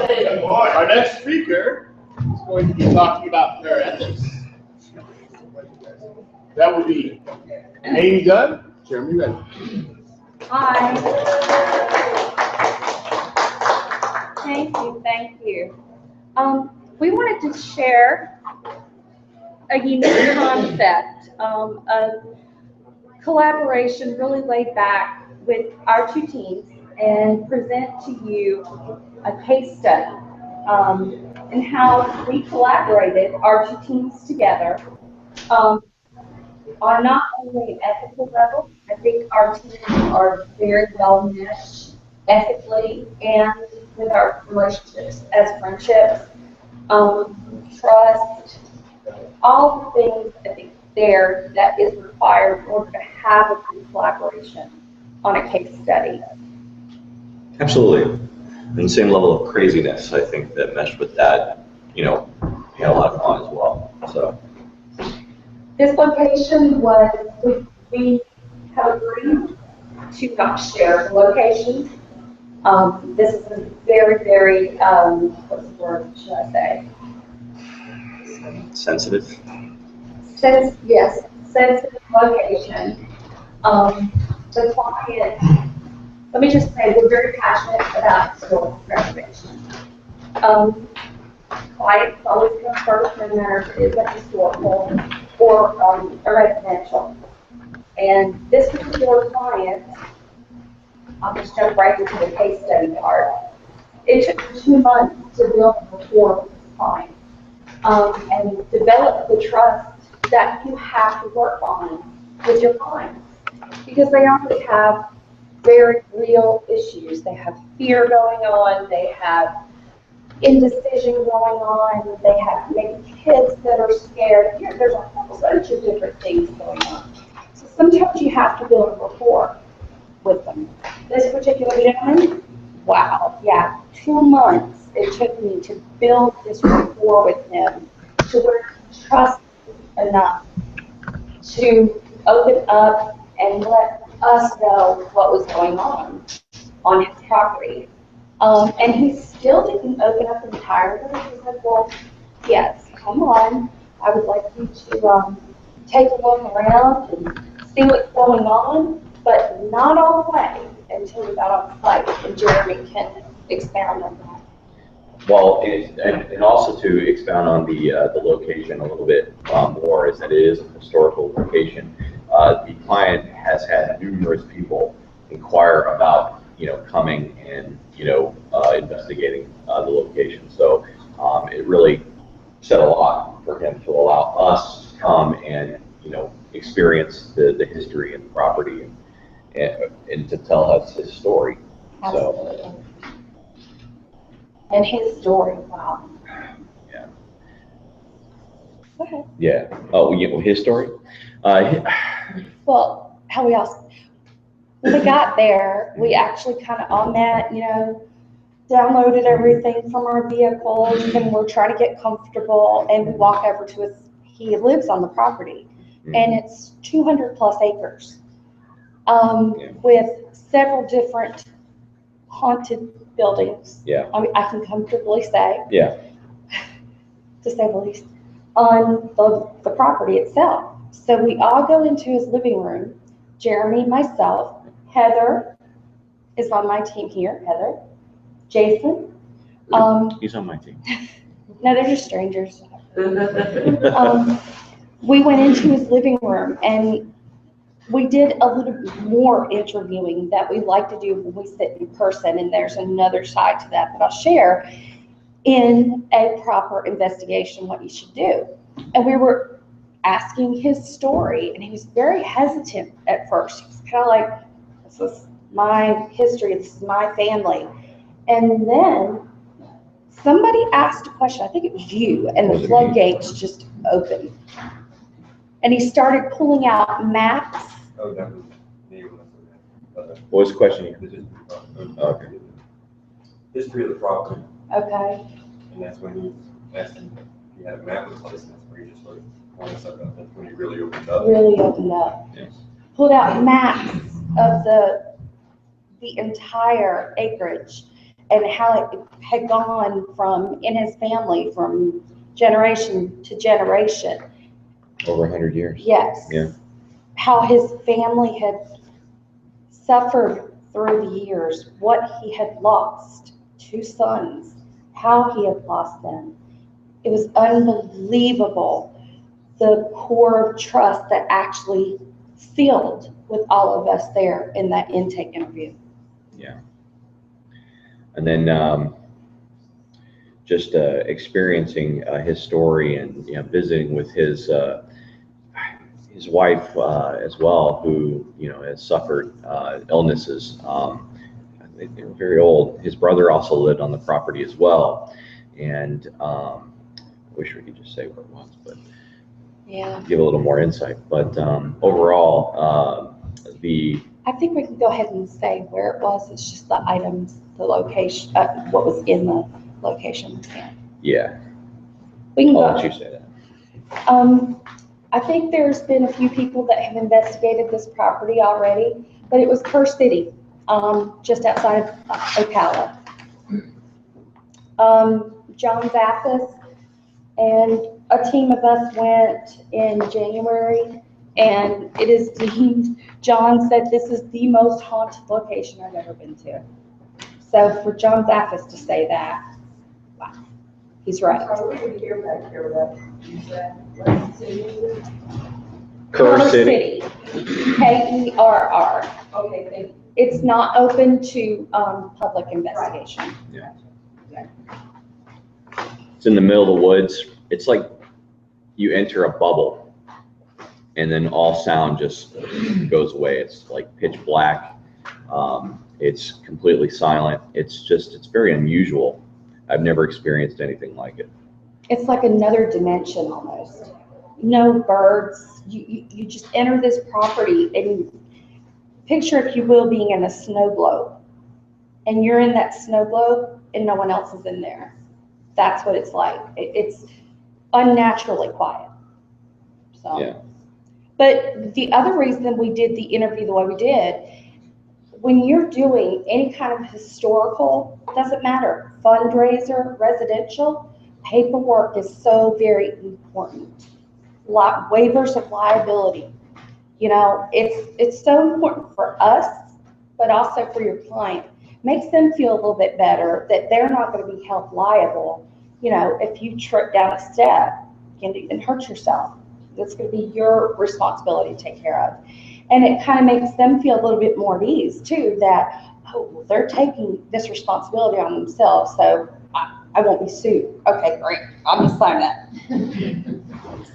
Okay, our next speaker is going to be talking about paraethics. That would be Aimee Dunn, Jeremy Redden. Hi. Thank you. We wanted to share a unique concept of collaboration, really laid back with our two teams, and present to you a case study and how we collaborated, our two teams together, on not only an ethical level. I think our teams are very well meshed ethically and with our relationships as friendships, trust, all the things I think there that is required in order to have a good collaboration on a case study. Absolutely. And same level of craziness, I think, that meshed with that, we had a lot of fun as well. So This location was, we have agreed to not share the locations. This is a very, very, what's the word should I say? sensitive. Yes, sensitive location. The client, let me just say, we're very passionate about historical preservation. Clients always come first, no matter if it is a historical or a residential. And this particular client, I'll just jump right into the case study part. It took 2 months to build a rapport with this client and develop the trust that you have to work on with your clients, because they always have very real issues. They have fear going on, they have indecision going on, they have maybe kids that are scared. There's a whole bunch of different things going on. So sometimes you have to build a rapport with them. This particular gentleman, wow, yeah, 2 months it took me to build this rapport with him to where he trusted enough to open up and let us know what was going on his property. And he still didn't open up entirely. He said, well, yes, come on. I would like you to take a look around and see what's going on, but not all the way until we got on site. And Jeremy can expound on that. Well, and also to expound on the location a little bit more, is that it is a historical location. The client has had numerous people inquire about, coming and, investigating the location. So it really said a lot for him to allow us to come and, experience the history and the property and to tell us his story. Absolutely. So. And his story, wow. Yeah. Go ahead. Yeah. Oh, his story? Well, how we all, when we got there, we actually kind of on that, downloaded everything from our vehicles, and we're trying to get comfortable, and we walk over to his, he lives on the property, and it's 200 plus acres, with several different haunted buildings. Yeah. I mean, I can comfortably say. Yeah. To say the least, on the property itself. So we all go into his living room. Jeremy, myself, Heather is on my team here. Heather, Jason. He's on my team. No, they're just strangers. We went into his living room and we did a little bit more interviewing that we like to do when we sit in person, and there's another side to that I'll share in a proper investigation what you should do. And we were asking his story, and he was very hesitant at first. He was kind of like, this is my history, this is my family. And then somebody asked a question, I think it was you, and the floodgates just opened. And he started pulling out maps. Oh, that was me. What was the question? Okay. History of the property. Okay. And that's when he asked him if he had a map of the place, and that's where he just started pointing stuff out. That's when he really opened up. Really opened up. Yes. Pulled out maps of the entire acreage. and how it had gone from in his family from generation to generation. Over 100 years. Yes. Yeah. How his family had suffered through the years, what he had lost, 2 sons, how he had lost them. It was unbelievable, the core of trust that actually filled with all of us there in that intake interview. Yeah. And then just experiencing his story and visiting with his wife as well, who has suffered illnesses. They were very old. His brother also lived on the property as well, and I wish we could just say what it was, but Yeah. give a little more insight. But overall, I think we can go ahead and say where it was. It's just the items, the location, what was in the location. Yeah. We can I'll go. let you say that. I think there's been a few people that have investigated this property already, but it was per city, just outside of Ocala. John Zappis and a team of us went in January, and it is deemed, John said this is the most haunted location I've ever been to. So for John Zappis to say that, wow, he's right. Are we going to hear back here what you said? What city is it? Kerr City. Kerr. Okay, thank you. It's not open to public investigation. Yeah. It's in the middle of the woods. It's like you enter a bubble, and then all sound just goes away. It's like pitch black. It's completely silent. It's very unusual. I've never experienced anything like it. It's like another dimension almost. No birds. You just enter this property and picture, if you will, being in a snow globe. And you're in that snow globe and no one else is in there. That's what it's like. It's unnaturally quiet. So. Yeah. But the other reason we did the interview the way we did, when you're doing any kind of historical, doesn't matter, fundraiser, residential, paperwork is so very important. Waivers of liability, it's so important for us, but also for your client. Makes them feel a little bit better that they're not going to be held liable. If you trip down a step and hurt yourself, that's going to be your responsibility to take care of. And it kind of makes them feel a little bit more at ease too, that, oh, they're taking this responsibility on themselves, so I won't be sued. Okay, great, I'll just sign that.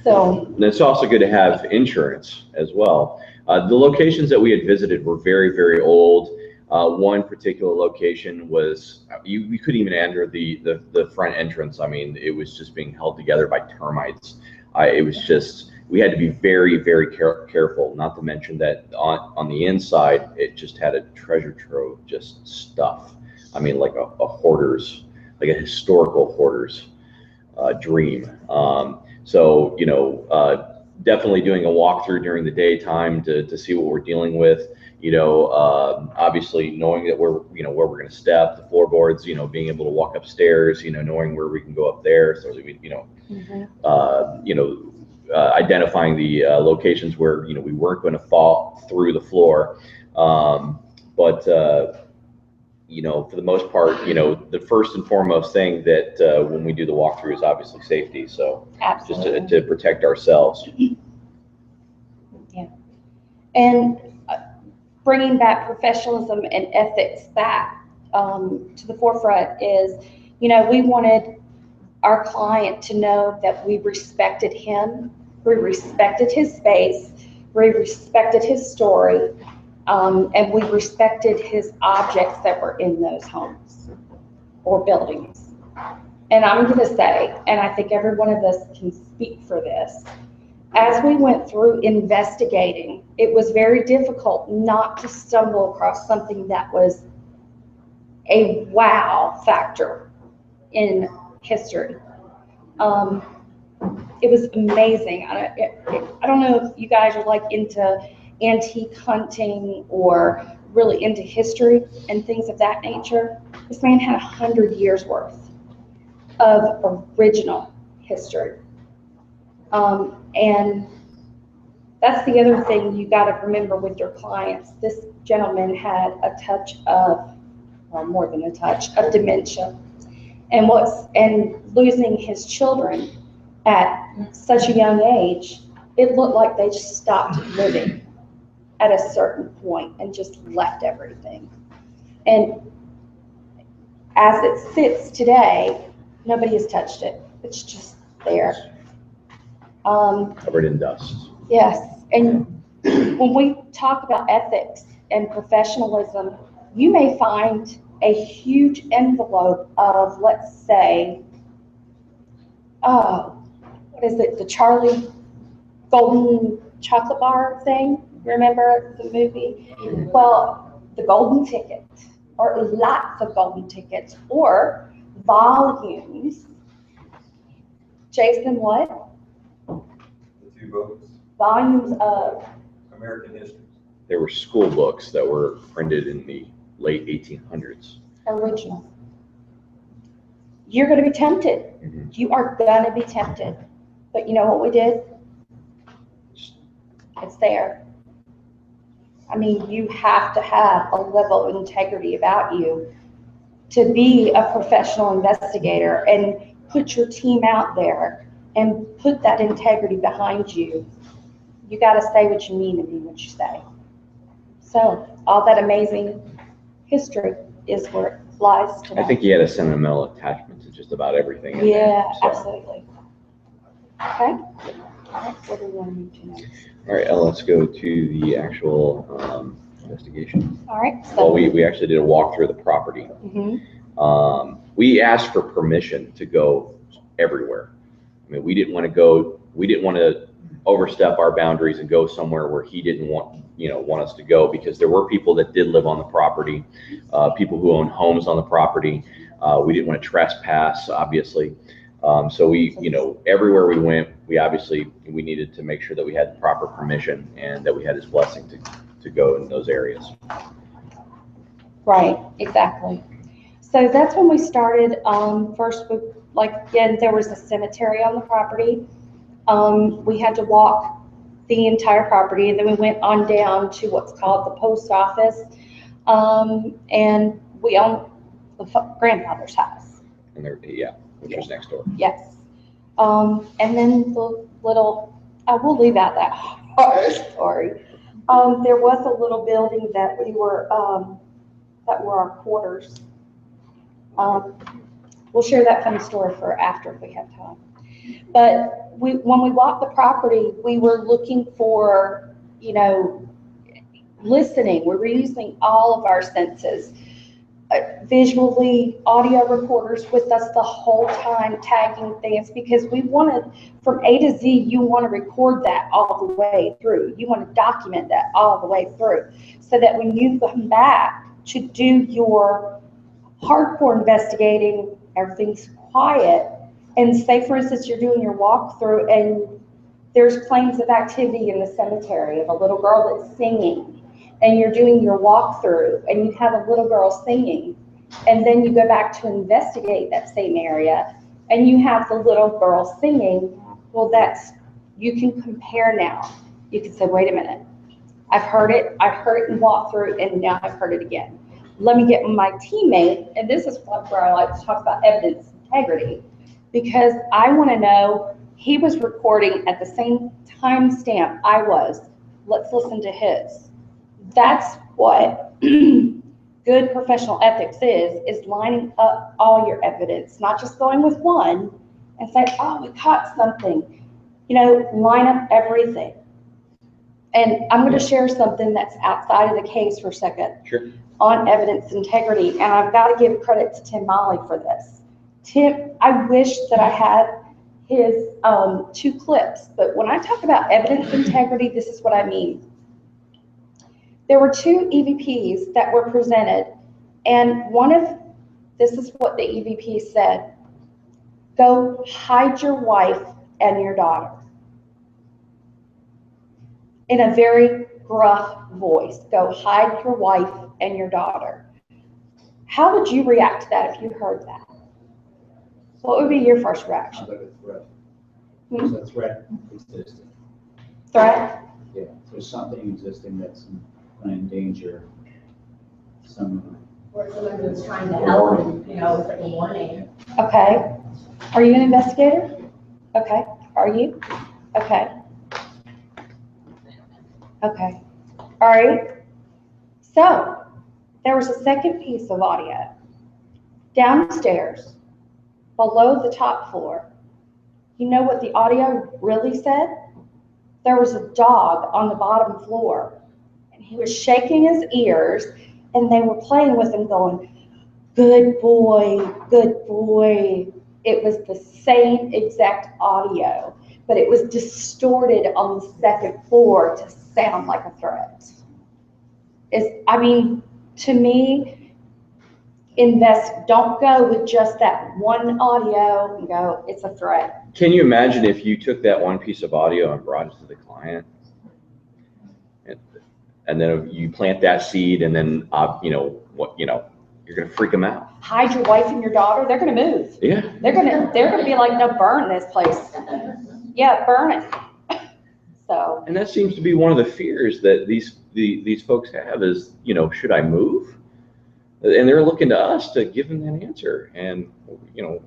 So. And it's also good to have insurance as well. The locations that we had visited were very, very old. One particular location was, we couldn't even enter the front entrance. I mean, it was just being held together by termites. It was just, we had to be very, very careful, not to mention that on the inside, it just had a treasure trove of just stuff. I mean, like a hoarder's, like a historical hoarder's dream. So, definitely doing a walkthrough during the daytime to see what we're dealing with. Obviously knowing that where we're going to step, the floorboards, being able to walk upstairs, knowing where we can go up there, so that we, identifying the locations where we weren't going to fall through the floor. But for the most part, the first and foremost thing that when we do the walkthrough is obviously safety. So absolutely. Just to protect ourselves. Yeah. And bringing back professionalism and ethics back to the forefront is, we wanted our client to know that we respected him, we respected his space, we respected his story, and we respected his objects that were in those homes or buildings. And I'm going to say, and I think every one of us can speak for this, as we went through investigating, it was very difficult not to stumble across something that was a wow factor in history. It was amazing. I don't know if you guys are like into antique hunting or really into history and things of that nature, this man had 100 years worth of original history. And that's the other thing you got to remember with your clients. This gentleman had a touch of, or more than a touch, of dementia, and losing his children at such a young age, it looked like they just stopped living at a certain point and just left everything. And as it sits today, nobody has touched it. It's just there. Covered in dust. Yes, and when we talk about ethics and professionalism, you may find a huge envelope of, let's say, what is it, the Charlie Golden chocolate bar thing? Remember the movie? Well, the golden ticket, or lots of golden tickets, or volumes. Jason, what? The two books, Volumes of American history. There were school books that were printed in the late 1800s. original. You're going to be tempted. Mm-hmm. You are going to be tempted. But you know what we did? It's there. I mean, you have to have a level of integrity about you to be a professional investigator and put your team out there and put that integrity behind you. You got to say what you mean and mean what you say. So all that amazing history is where it lies today. I think he had a sentimental attachment to just about everything. in Yeah, there, so. absolutely. Okay. All right, what do we want to move to next? All right, let's go to the actual investigation. All right. Well, So, we actually did a walk through the property. We asked for permission to go everywhere. I mean, we didn't want to overstep our boundaries and go somewhere where he didn't want us to go, because there were people that did live on the property, people who owned homes on the property. We didn't want to trespass, obviously. So we, everywhere we went, we needed to make sure that we had the proper permission and that we had his blessing to go in those areas. right, exactly. So that's when we started. First, again, there was a cemetery on the property. We had to walk the entire property, and then we went on down to what's called the post office. And we owned the grandfather's house. And there, which was next door. Yes. And then the little, I will leave out that horror story. There was a little building that we were, that were our quarters. We'll share that funny story for after if we have time. But when we walked the property, we were looking for, listening. We were using all of our senses. Visually, audio recorders with us the whole time, tagging things, because we wanted, from A to Z, you want to record that all the way through. You want to document that all the way through, so that when you come back to do your hardcore investigating, everything's quiet. And say, for instance, you're doing your walkthrough and there's claims of activity in the cemetery of a little girl that's singing, and you're doing your walkthrough and you have a little girl singing, and then you go back to investigate that same area and you have the little girl singing. Well, you can compare now. You can say, wait a minute, I've heard it in walkthrough, and now I've heard it again. Let me get my teammate, and this is where I like to talk about evidence integrity, because I want to know he was recording at the same timestamp I was. Let's listen to his. That's what good professional ethics is lining up all your evidence, not just going with one and say, oh, we caught something. Line up everything. And I'm going to share something that's outside of the case for a second. Sure. On evidence integrity, and I've got to give credit to Tim Molly for this. Tim, I wish that I had his 2 clips, but when I talk about evidence integrity, this is what I mean. There were 2 EVPs that were presented, and this is what the EVP said: go hide your wife and your daughter. In a very gruff voice, go hide your wife and your daughter. How would you react to that if you heard that? What would be your first reaction? Like a threat. Hmm? There's a threat existing. Threat? Yeah, there's something existing that's going to endanger someone. Or someone who's trying to help, you know, it's like a warning. Okay. Are you an investigator? Okay. Are you? Okay. Okay. All right. So, there was a second piece of audio. Downstairs, below the top floor, you know what the audio really said? There was a dog on the bottom floor, and he was shaking his ears, and they were playing with him going, good boy, good boy. It was the same exact audio, but it was distorted on the second floor to sound like a threat. To me, don't go with just that one audio and go, it's a threat. Can you imagine if you took that one piece of audio and brought it to the client? And then you plant that seed, and then, you're going to freak them out. Hide your wife and your daughter, they're going to move. Yeah. They're going to be like, no, burn this place. Yeah, burn it. So. And that seems to be one of the fears that these folks have is, should I move? And they're looking to us to give them that answer. And,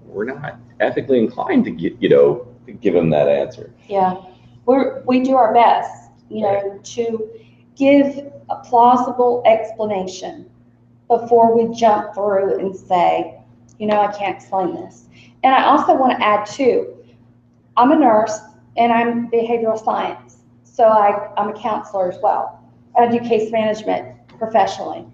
we're not ethically inclined to give them that answer. Yeah, we do our best, to give a plausible explanation before we jump through and say, I can't explain this. And I also want to add too, I'm a nurse and I'm behavioral science. So I'm a counselor as well. I do case management professionally.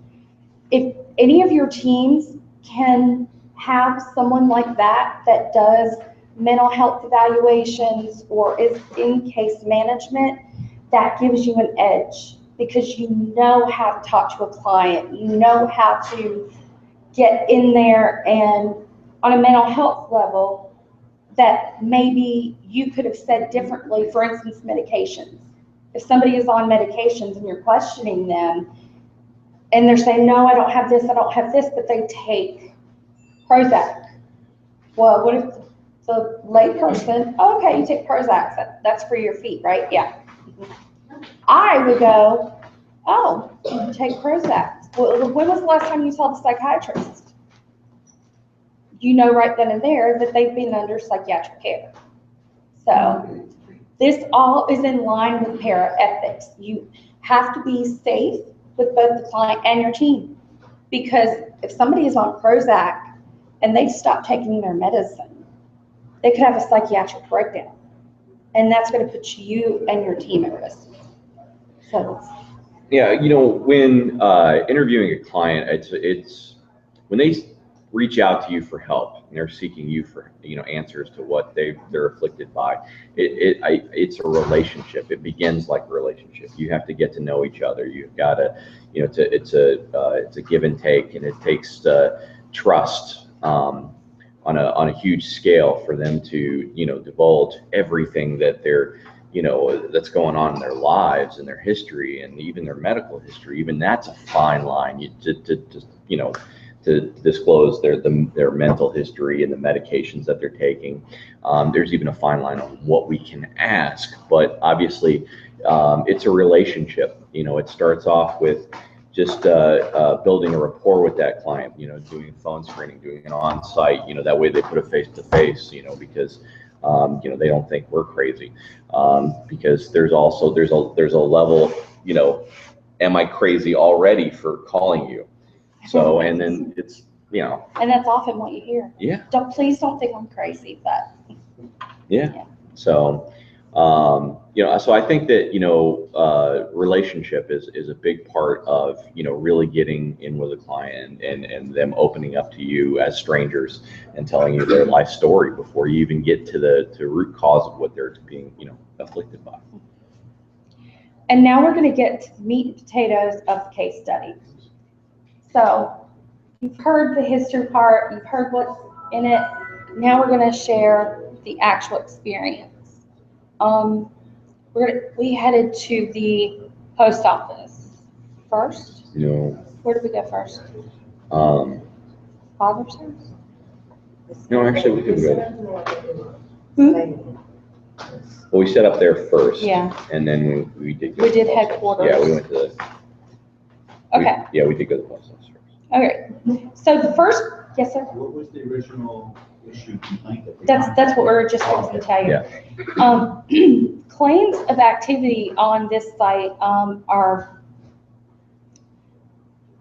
If any of your teams can have someone like that does mental health evaluations or is in case management, that gives you an edge because you know how to talk to a client, you know how to get in there and on a mental health level that maybe you could have said differently. For instance, medications. If somebody is on medications and you're questioning them and they're saying, no, I don't have this, but they take Prozac. Well, what if the layperson, okay, you take Prozac, that's for your feet, right? Yeah. I would go, oh, you take Prozac. Well, when was the last time you saw the psychiatrist? You know right then and there that they've been under psychiatric care. So this all is in line with para-ethics. You have to be safe with both the client and your team. Because if somebody is on Prozac and they stop taking their medicine, they could have a psychiatric breakdown. And that's going to put you and your team at risk. So, yeah, when interviewing a client, it's when they reach out to you for help and they're seeking you for answers to what they're afflicted by. It's a relationship. It begins like a relationship. You have to get to know each other. You've got to it's a give and take, and it takes trust on a huge scale for them to divulge everything that they're that's going on in their lives and their history and even their medical history. Even that's a fine line to disclose their mental history and the medications that they're taking. There's even a fine line on what we can ask, but obviously it's a relationship. It starts off with just building a rapport with that client, doing phone screening, doing an on-site, that way they put a face to face, because they don't think we're crazy, because there's a level, am I crazy already for calling you? So, and then it's, and that's often what you hear. Yeah. Please don't think I'm crazy, but. Yeah. So, so I think that, relationship is a big part of, really getting in with a client and them opening up to you as strangers and telling you their life story before you even get to the root cause of what they're being, afflicted by. And now we're going to get to the meat and potatoes of the case study. So you've heard the history part, you've heard what's in it. Now we're going to share the actual experience. We headed to the post office first. No. Where did we go first? Um, Father's house? no, actually, we could go. Hmm? Well, we set up there first. Yeah. And then we did. We did to the post office. headquarters. Yeah, we went to the. Okay. Yeah, we did go to the post office first. Okay. So the first, yes, sir? What was the original issue complaint that they? That's what we were just going to tell you. Yeah. Claims of activity on this site are,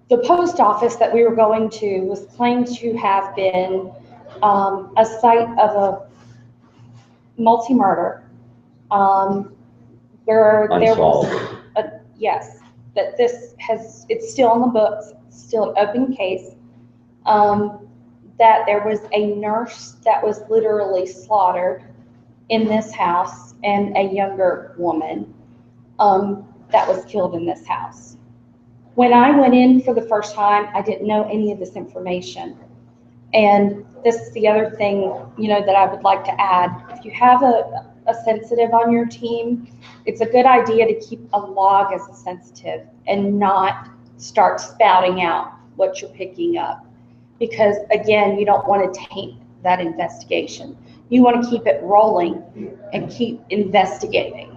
the post office that we were going to was claimed to have been a site of a multi-murder, where there was, Unsolved. yes, that it's still on the books, still an open case, that there was a nurse that was literally slaughtered in this house and a younger woman that was killed in this house. When I went in for the first time, I didn't know any of this information. And this is the other thing, that I would like to add. If you have a sensitive on your team, it's a good idea to keep a log as a sensitive and not start spouting out what you're picking up. Because again, you don't want to taint that investigation. You want to keep it rolling and keep investigating.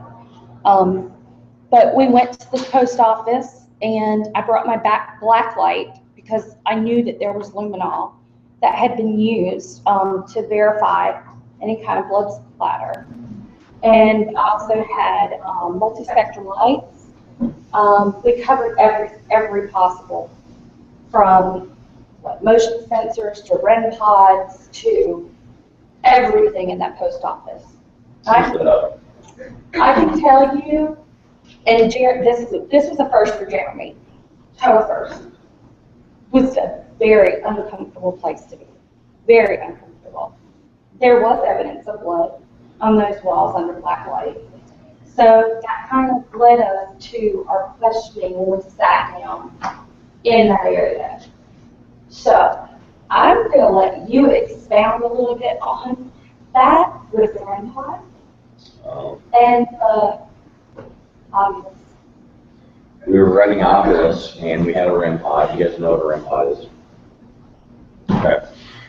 But we went to the post office and I brought my black light because I knew that there was luminol that had been used to verify any kind of blood splatter. And also had multi-spectrum lights. We covered every possible, from motion sensors to REM pods to everything in that post office. I can tell you, and this was a first for Jeremy, total first, was a very uncomfortable place to be, very uncomfortable. There was evidence of blood on those walls under black light. So that kind of led us to our questioning when we sat down in that area. So I'm going to let you expound a little bit on that with the REM pod and obvious. We were running Oculus and we had a REM pod. You guys know what a REM pod is? Okay.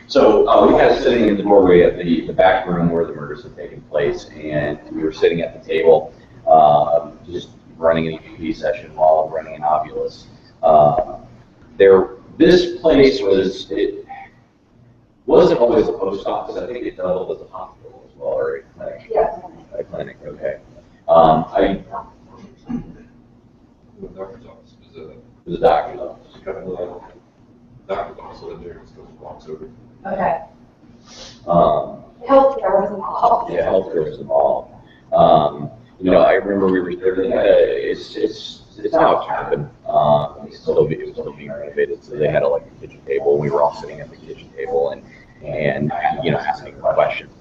So we had us sitting in the doorway of the back room where the murders had taken place, and we were sitting at the table, just running an EVP session while running an Oculus. This place wasn't always a post office. I think it doubled as a hospital as well, or a clinic. Yeah. A clinic, okay. The doctor's office It was a doctor's office. doctor's office, so there just goes walks over. Okay. Healthcare was involved. Yeah, healthcare was involved. I remember we were there. It's how it happened. It was still being renovated, so they had a kitchen table. We were all sitting at the kitchen table and asking questions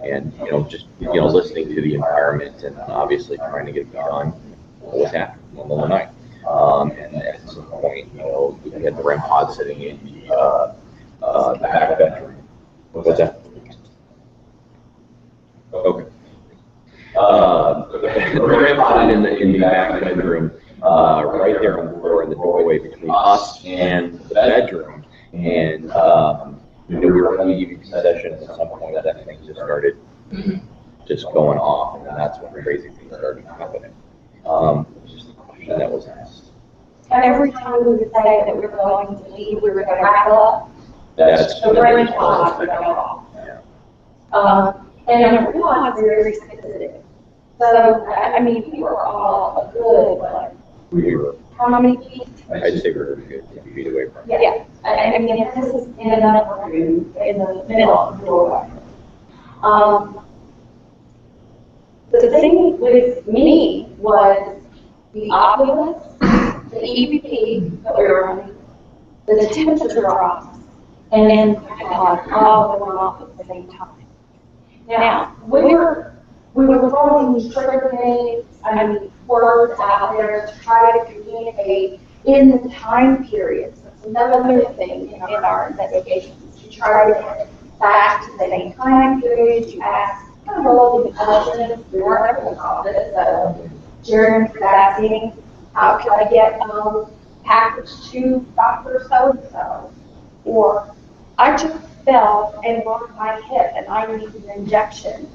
and just listening to the environment and obviously trying to get beyond what was happening in the middle of the night. And at some point, we had the REM pod sitting in the back bedroom. What's that? Okay. The REM pod in the back bedroom, right there on the floor in the doorway between us and the bedroom. And we were having an EVP session at some point that thing just started just going off, and that's when crazy things started happening. Just the question that was asked. Every time we would say that we were going to leave, we were going to wrap up, That's the REM pod would go off. Yeah. And the REM pods are very specific. So, we were all a good, We were, how many feet? I'd say we were 50 feet away from it. Yeah, if this is in another room, in the middle of the doorway. The thing with me was the Oculus, the EVP that we were running, the temperature drops, and all going off at the same time. Now, we were throwing trigger names, words out there to try to communicate in the time periods. That's another thing in our investigations. You try to get back to the same time period. You ask relevant questions. We weren't in the office, so Jeremy's asking, how can I get package to Dr. So-and-so, or I just fell and broke my hip and I need an injection.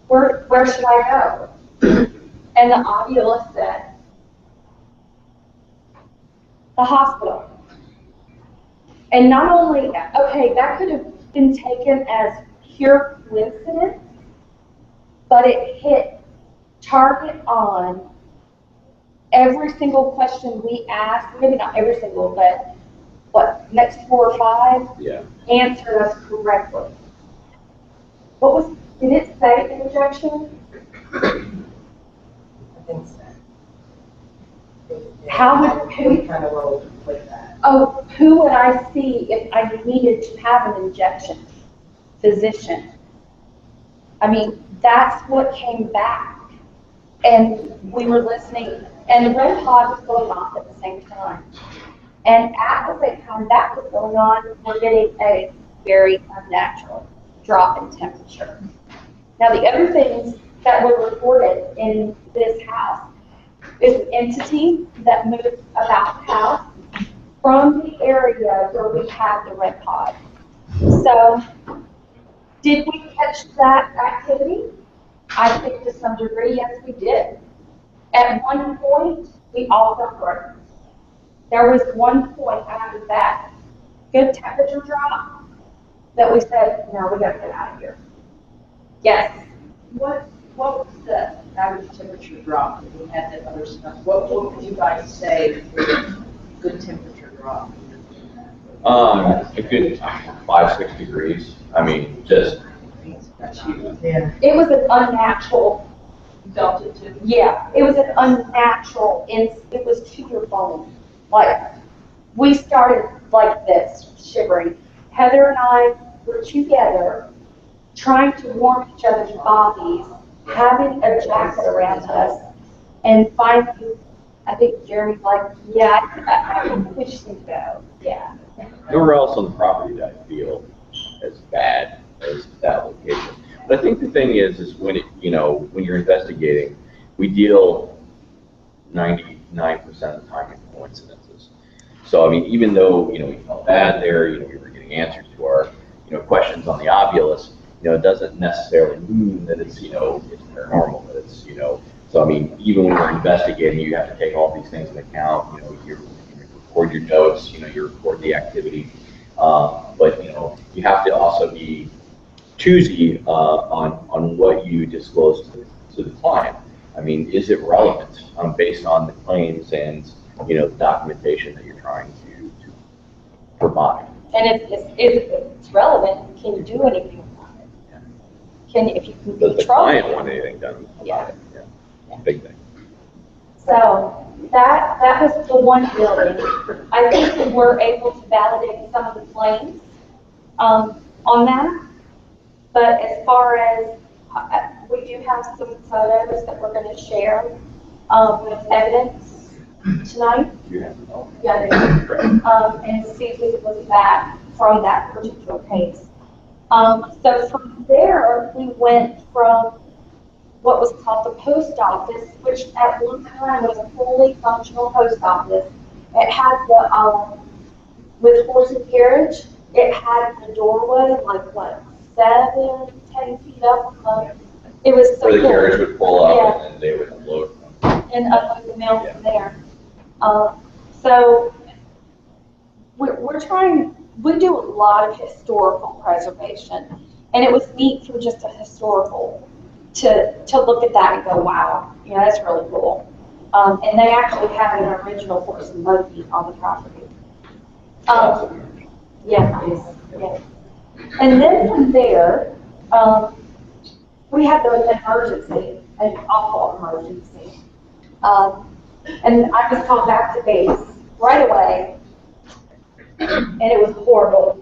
Where should I go? And the obulist said, the hospital. And not only, okay, that could have been taken as pure coincidence, but it hit target on every single question we asked, maybe not every single, but what, next 4 or 5? Yeah. Answered us correctly. Did it say injection? I think so. Who kind of rolled with that. Oh, who would I see if I needed to have an injection? Physician. I mean, that's what came back. And we were listening, and the red pod was going off at the same time. And at the same time that was going on, we're getting a very unnatural drop in temperature. Now, the other things that were reported in this house is an entity that moved about the house from the area where we had the red pod. So, did we catch that activity? I think to some degree, yes, we did. At one point, we all felt great. There was one point after that good temperature drop that we said, no, we gotta get out of here. Yes. What was the average temperature drop when we had that other stuff? What would you guys say was a good temperature drop? A good 5-6 degrees. I mean, just. Yeah. It was an unnatural, Felt it too? yeah, it was an unnatural, it was to your bone. Like, we started like this, shivering. Heather and I were together, trying to warm each other's bodies, having a jacket around us, and finally, I think Jeremy's like, yeah, I think we should go, yeah. Nowhere else on the property that I feel as bad as that location. But I think the thing is when when you're investigating, we deal 99% of the time in coincidences. So I mean, even though we felt bad there, we were getting answers to our questions on the obulus, it doesn't necessarily mean that it's it's paranormal. That it's So I mean, even when we're investigating, you have to take all these things into account. You record your notes. You record the activity. But you have to also be choosy on what you disclose to the client. I mean, is it relevant based on the claims and the documentation that you're trying to provide? And if it's relevant, can you do anything about it? Yeah. If you can Does the control client it? want anything done about Yeah. it? Yeah. Big thing. So that was the one building. I think that we're able to validate some of the claims on that. But as far as, we do have some photos that we're going to share with evidence tonight. You have to know. Yeah, and see if we can look back from that particular case. So from there, we went from what was called the post office, which at one time was a fully functional post office. It had the, with horse and carriage, it had the doorway, like what, 7-10 feet up? It was so Where the cool. carriage would pull up Yeah. and then they would unload. And unload the mail Yeah. from there. So we're trying, we do a lot of historical preservation, and it was neat for just a historical to look at that and go, wow, that's really cool. And they actually have an original horse and buggy on the property. Yeah, yeah. And then from there, we had the emergency, an awful emergency. And I was called back to base right away, and it was horrible.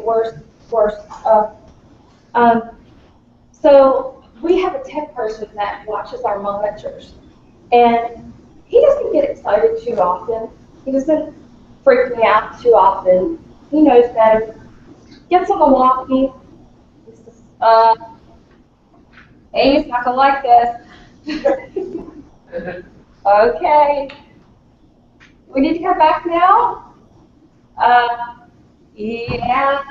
Worse. So we have a tech person that watches our monitors, and he doesn't get excited too often. He doesn't freak me out too often. He knows better. Gets on the walkie. He says, Amy's not gonna like this. Okay. we need to come back now? Yeah.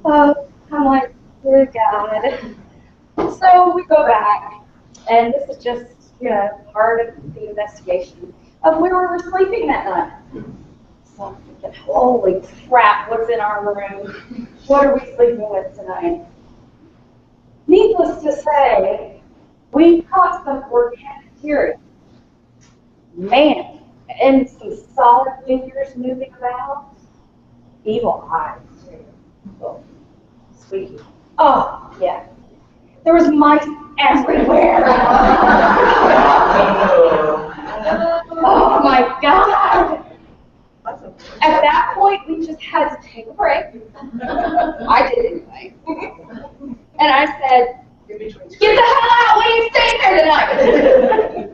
I'm like, good God. So we go back, and this is just, part of the investigation of where we were sleeping that night. So I'm thinking, holy crap, what's in our room? What are we sleeping with tonight? Needless to say, we caught some organic material. Man, and some solid figures moving about. Evil eyes, too. Oh, sweet. Oh, yeah. There was mice everywhere. Oh my God. At that point, we just had to take a break. I did anyway. And I said, get the hell out! What are you staying there tonight?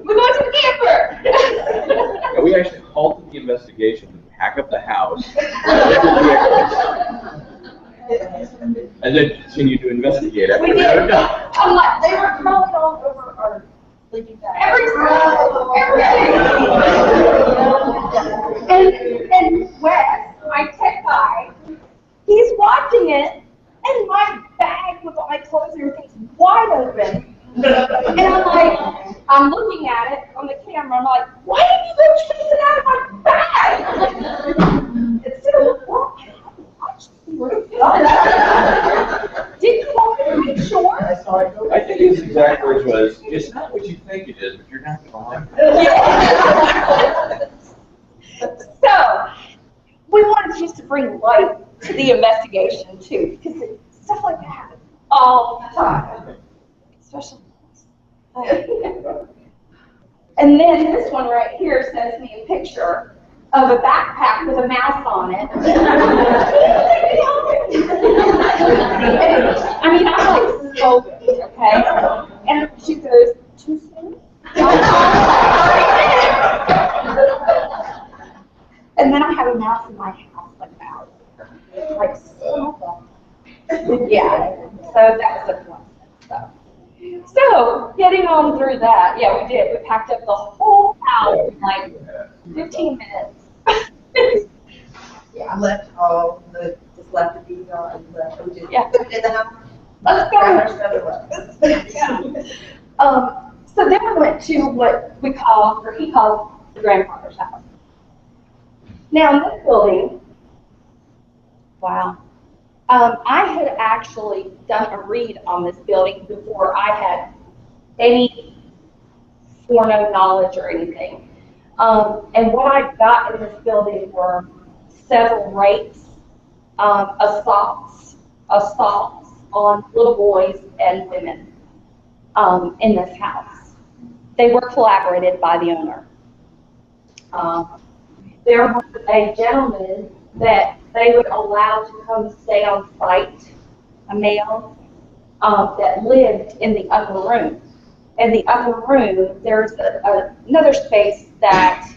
We're going to the camper. And we actually halted the investigation to pack up the house, and then continue to investigate after We we did. were done. I'm like, they were crawling all over our sleeping bag. Everything. And Wes, my tech guy, he's watching it, and my bag with all my clothes and everything's wide open. And I'm like, I'm looking at it on the camera, I'm like, why did you go chasing out of my bag? Instead of walking, watch where it's going. Did you want to make sure? I think his exact words was, it's not what you think it is, but you're not wrong. So, we wanted just to bring light to the investigation too, because stuff like that happens all the time. Especially. And then this one right here sends me a picture of a backpack with a mouse on it. I mean, I'm like, so good, okay? And she goes, too soon? And then I have a mouse in my house like that. Like, so yeah, so that was a fun stuff. So, getting on through that, yeah, we did. We packed up the whole house in like 15 minutes. Yeah, I left all the, just left the DVD and left, we just Yeah. put it in the house. Let's Grab our go. stuff and left. So then we went to what we call, or he calls, the grandfather's house. Now, in this building, wow. I had actually done a read on this building before I had any foreknown knowledge or anything. And what I got in this building were several rapes, assaults on little boys and women in this house. They were collaborated by the owner. There was a gentleman that they would allow to come stay on site, a male, that lived in the upper room. In the upper room, there's another space that,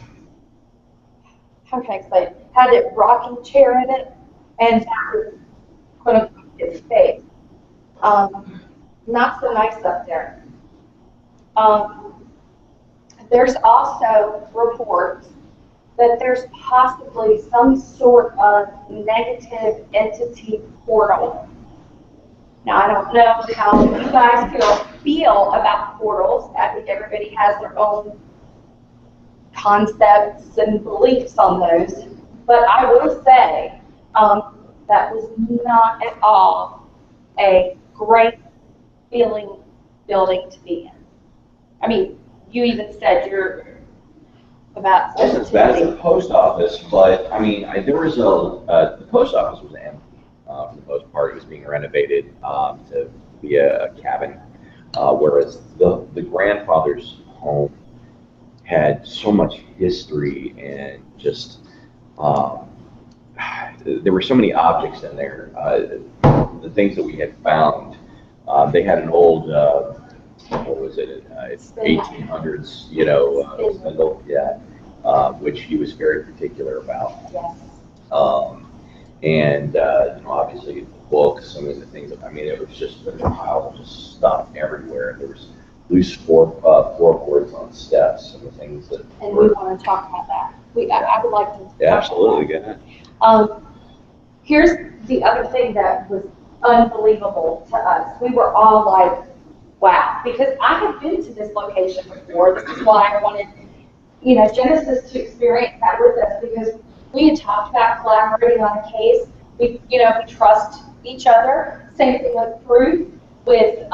how can I explain it, had a rocking chair in it, and that was quote unquote his space. Not so nice up there. There's also reports that there's possibly some sort of negative entity portal. Now, I don't know how you guys feel about portals. I think everybody has their own concepts and beliefs on those. But I will say that was not at all a great feeling building to be in. I mean, you even said you're about That's as bad as the post office, but I mean, there was the post office was empty for the most part. It was being renovated to be a cabin, whereas the grandfather's home had so much history and just there were so many objects in there. The things that we had found, they had an old what was it? 1800s, spindle, yeah, which he was very particular about. Yes. And obviously books, some of the things. I mean, it was just a pile of just stuff everywhere. There was loose floorboards on steps and the things that. And we want to talk about that. I would like to. Yeah, absolutely, go ahead. Here's the other thing that was unbelievable to us. We were all like, wow, because I had been to this location before. This is why I wanted, Genesis to experience that with us, because we had talked about collaborating on a case. We trust each other. Same thing with Proof, with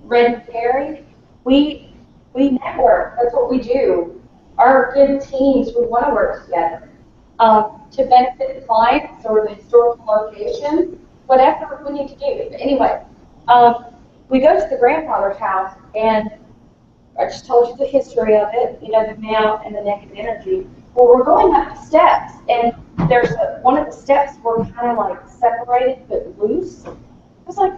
Red and Perry. We network. That's what we do. Our good teams, we want to work together to benefit the clients or the historical location, whatever we need to do. But anyway, we go to the grandfather's house, and I just told you the history of it, the mount and the negative energy. Well, we're going up the steps, and there's one of the steps were kind of like separated but loose. I was like,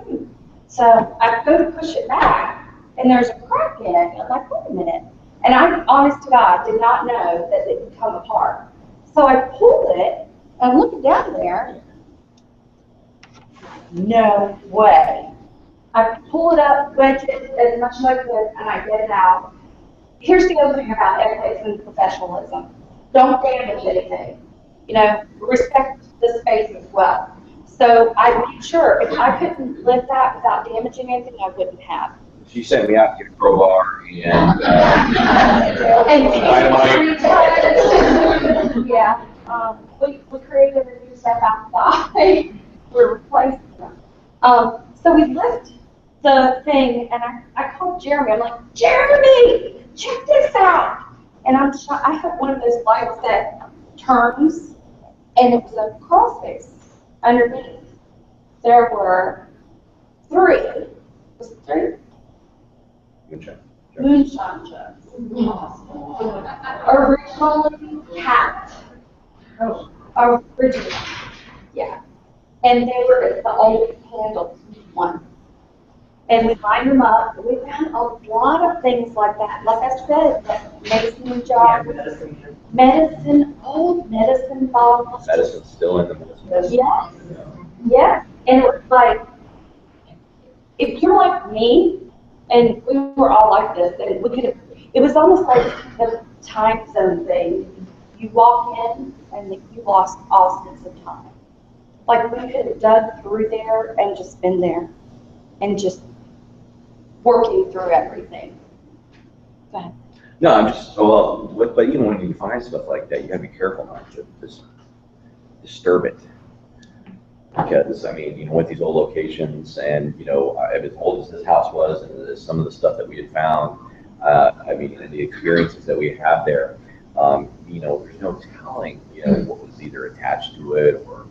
So I go to push it back, and there's a crack in it. I'm like, wait a minute. And I, honest to God, did not know that it would come apart. So I pulled it, and I'm looking down there. No way. I pull it up, wedge it as much as I could, and I get it out. Here's the other thing about ethics and professionalism. Don't damage anything. Respect the space as well. So I made sure if I couldn't lift that without damaging anything, I wouldn't have. She sent me out to get a crowbar and dynamite. Yeah, we created a new step outside. We're replacing them. So we lift the thing, and I called Jeremy. I'm like, Jeremy, check this out. And I have one of those lights that turns, and it was a crawl space underneath. There were 3. Was it 3? Moonshine jugs. Originally capped. Originally. Yeah. And they were the old handled one. And we lined them up. We found a lot of things like that. Like I said, mason jars, old medicine bottles. Medicine's still in the medicine. Yes. Yeah. And it was like, if you're like me, and we were all like this, and it was almost like the time zone thing. You walk in, and you lost all sense of time. Like we could have dug through there and just been there, and just working through everything. Go ahead. No, I'm just, but when you find stuff like that, you gotta be careful not to just disturb it. Because, with these old locations and, as old as this house was and some of the stuff that we had found, and the experiences that we have there, there's no telling, what was either attached to it or,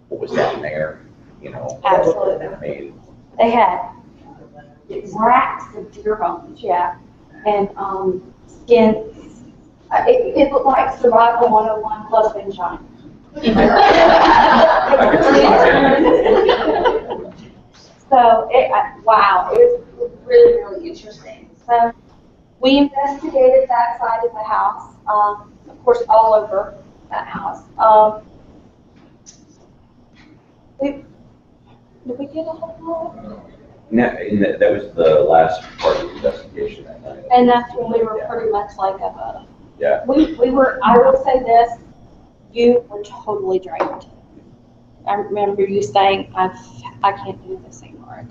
what was down there, Absolutely. They had racks of deer bones, yeah, and skins. It looked like Survival 101 plus Sunshine. So, wow, it was really, really interesting. So, we investigated that side of the house, of course, all over that house. Did we get a whole lot? No, and that was the last part of the investigation that night. And that's when we were pretty much like yeah. We were, I will say this, you were totally drained. I remember you saying, I can't do this anymore.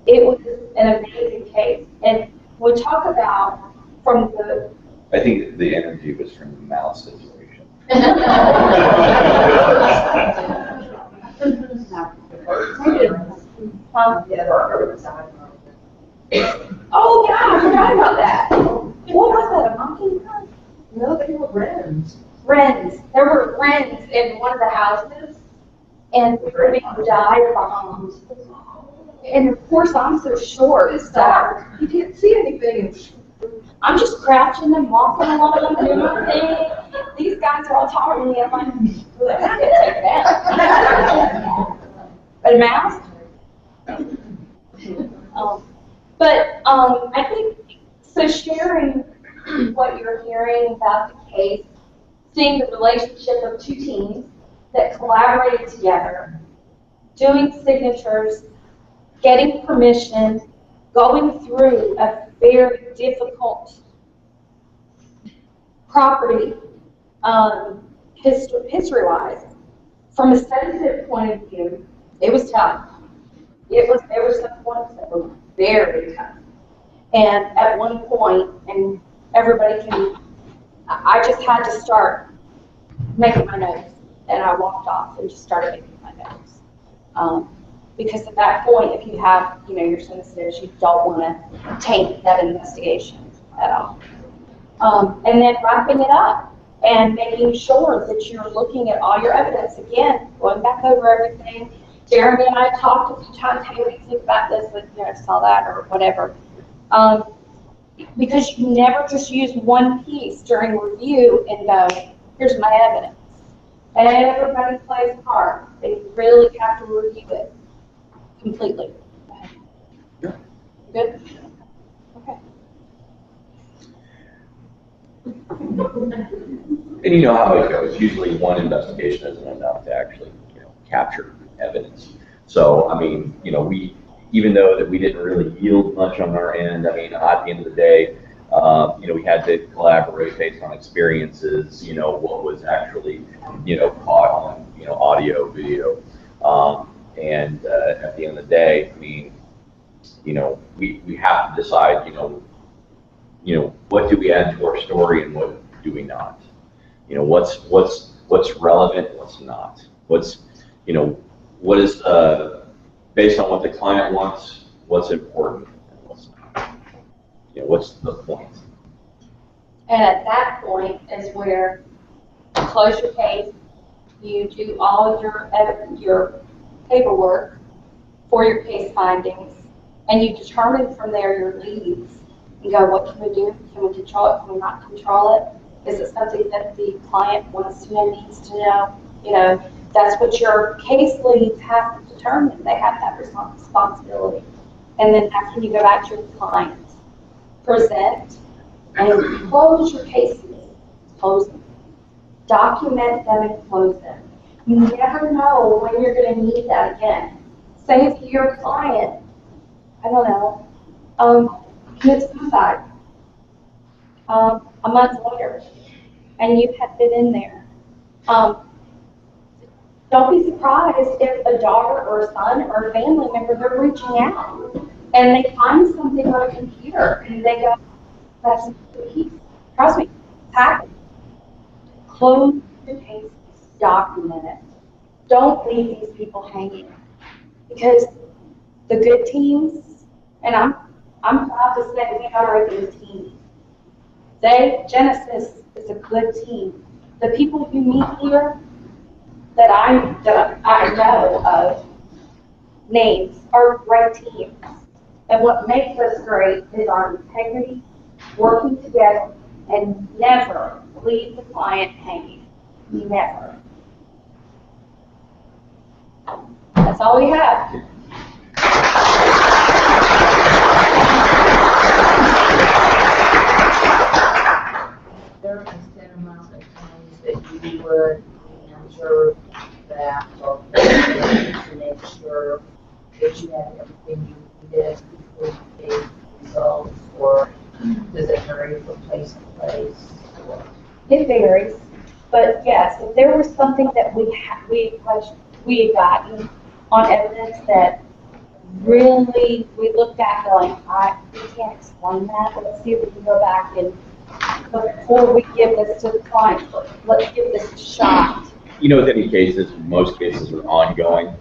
It was an amazing case. And we talk about from the... I think the energy was from the mouth situation. Oh yeah, I forgot about that. What was that, a monkey? No, they were wrens. Wrens. There were wrens in one of the houses, and we dive bombs. And of course, I'm so short, it's dark. You can't see anything. I'm just crouching and walking along and doing my thing. These guys are all taller than me. I'm like, I can't take that. But a mouse? I think, so sharing what you're hearing about the case, seeing the relationship of 2 teams that collaborated together, doing signatures, getting permission, going through a very difficult property, history-wise. From a sensitive point of view, it was tough. There were some points that were very tough. And at one point, and everybody can, I just had to start making my notes. And I walked off and just started making my notes. Because at that point, if you have, your sensitives, you don't want to taint that investigation at all. And then wrapping it up and making sure that you're looking at all your evidence. Again, going back over everything. Jeremy and I talked a few times, hey, what do you think about this? Saw that or whatever. Because you never just use one piece during review and go, here's my evidence. And everybody plays a part. They really have to review it completely. Yeah. Good? Okay. And you know how it goes. Usually one investigation isn't enough to actually, capture evidence. So, I mean, we, even though that we didn't really yield much on our end, I mean, at the end of the day, we had to collaborate based on experiences, what was actually, caught on, audio, video. And at the end of the day, I mean, we have to decide, what do we add to our story and what do we not? What's relevant, what's not? What is based on what the client wants, what's important and what's not? What's the point? And at that point is where you close your case, you do all your paperwork for your case findings, and you determine from there your leads and go, what can we do? Can we control it? Can we not control it? Is it something that the client wants to know, needs to know? That's what your case leads have to determine. They have that responsibility. And then after you go back to your client, present and close your cases. Close them. Document them and close them. You never know when you're going to need that again. Say if your client, I don't know, commits suicide a month later, and you have been in there. Don't be surprised if a daughter or a son or a family member, they're reaching out and they find something on a computer and they go, that's a piece. Trust me, it's happened. Close the cases, document it. Don't leave these people hanging. Because the good teams, and I'm proud to say we are a good team. Genesis is a good team. The people you meet here that I know of names are great teams. And what makes us great is our integrity, working together, and never leave the client hanging. Never. That's all we have. There was an amount of times that you would answer that or to make sure that you had everything you needed before you gave results, or does it vary from place to place? It varies, but yes, if there was something that we had gotten on evidence that really we looked at going, we can't explain that. Let's see if we can go back and before we give this to the client, let's give this a shot. With any cases, most cases are ongoing.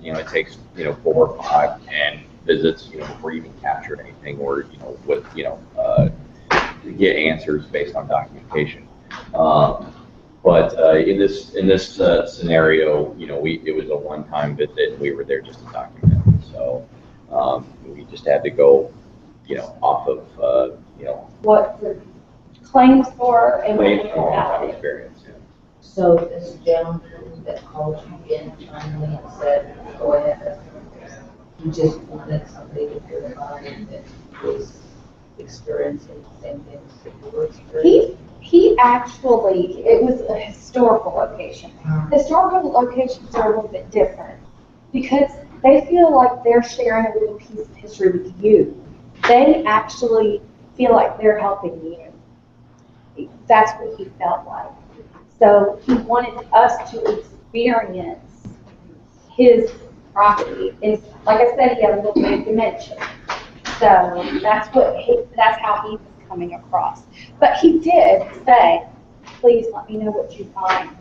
It takes 4 or 5 and visits, before you even capture anything or get answers based on documentation. But in this scenario, it was a one-time visit, and we were there just to document. So we just had to go, off of What the claims for and what claims we and long-time found. experience. Yeah. So this gentleman that called you in finally and said, go ahead, he just wanted somebody to verify that he was experiencing the same things that you were experiencing? He actually, it was a historical location. Historical locations are a little bit different because they feel like they're sharing a little piece of history with you. they actually feel like they're helping you. That's what he felt like. So he wanted us to experience his property. Is like I said, he had a little bit of dementia. So that's how he was coming across. But he did say, please let me know what you find.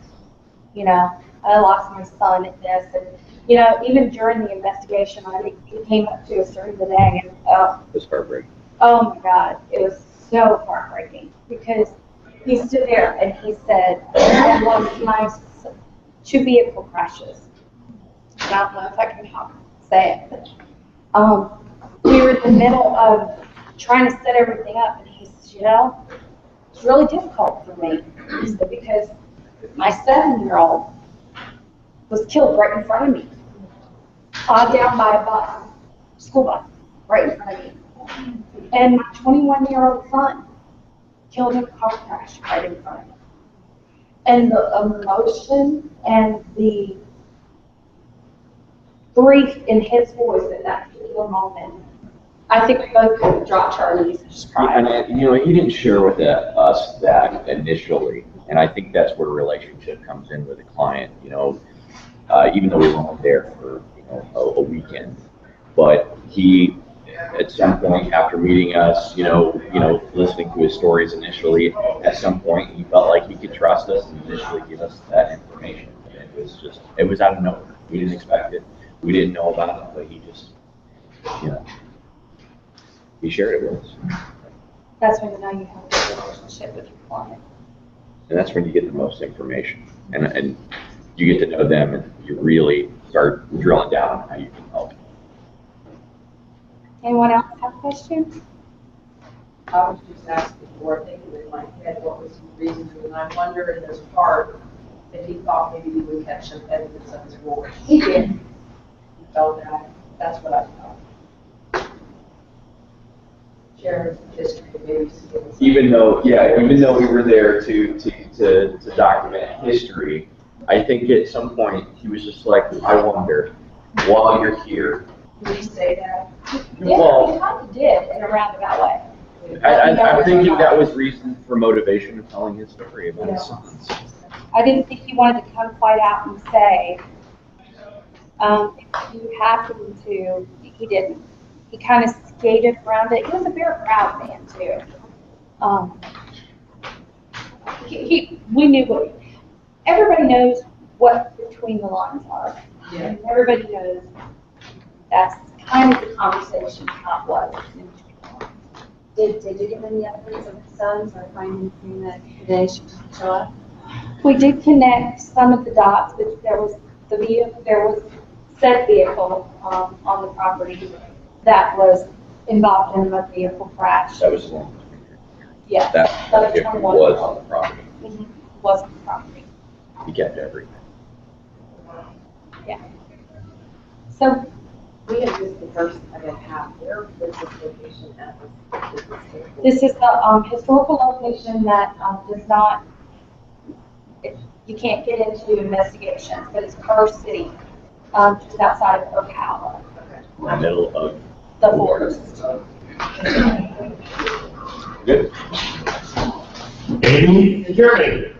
You know, I lost my son at this. And, you know, even during the investigation, I think he came up to us during the day and, It was heartbreaking. oh my God, it was so heartbreaking because he stood there and he said, there was my two vehicle crashes. I don't know if I can say it, but we were in the middle of trying to set everything up, and he said, you know, it's really difficult for me. He said, because my 7-year-old was killed right in front of me, down by a bus, school bus, right in front of me. And my 21-year-old son killed in a car crash right in front of me. And the emotion and the grief in his voice at that particular moment, I think we both could have dropped our knees and just cried. And, you know, he didn't share with us that initially, and I think that's where a relationship comes in with a client, you know, even though we were only there for, you know, a weekend. But he, at some point after meeting us, you know, listening to his stories initially, at some point he felt like he could trust us and initially give us that information. And it was out of nowhere. We didn't expect it. We didn't know about it, but he just, you know, he shared it with us. That's when you know you have a good relationship with your client. And that's when you get the most information. And you get to know them and you really start drilling down on how you can help. Anyone else have questions? I was just asking for, thinking in my head, what was the reason, and I wonder in this part, if he thought maybe he would catch some evidence of his war. He did. He felt that, that's what I thought. Sharing history, maybe. Even though we were there to document history, I think at some point he was just like, I wonder, while you're here. Did he say that? Yeah, Well, he kind of did in a roundabout way. I'm thinking that was reason for motivation of telling his story about his sons. I didn't think he wanted to come quite out and say, if you happen to, he didn't. He kind of skated around it. He was a very proud man too. We knew what, everybody knows what between the lines are. Yeah. And everybody knows that's kind of the conversation how it was. Did you get any evidence of his sons or find anything that they should show up? We did connect some of the dots, but there was said vehicle on the property that was involved in a vehicle crash. That was the one. Yeah. That vehicle was on the property. Was on the property. He kept everything. Yeah. So We had used the first, half. Where was this location at this is the historical location that does not, you can't get into investigations, but it's Kerr City, just outside of Ocala. In the middle of The borders. Good. Aimee, in Germany.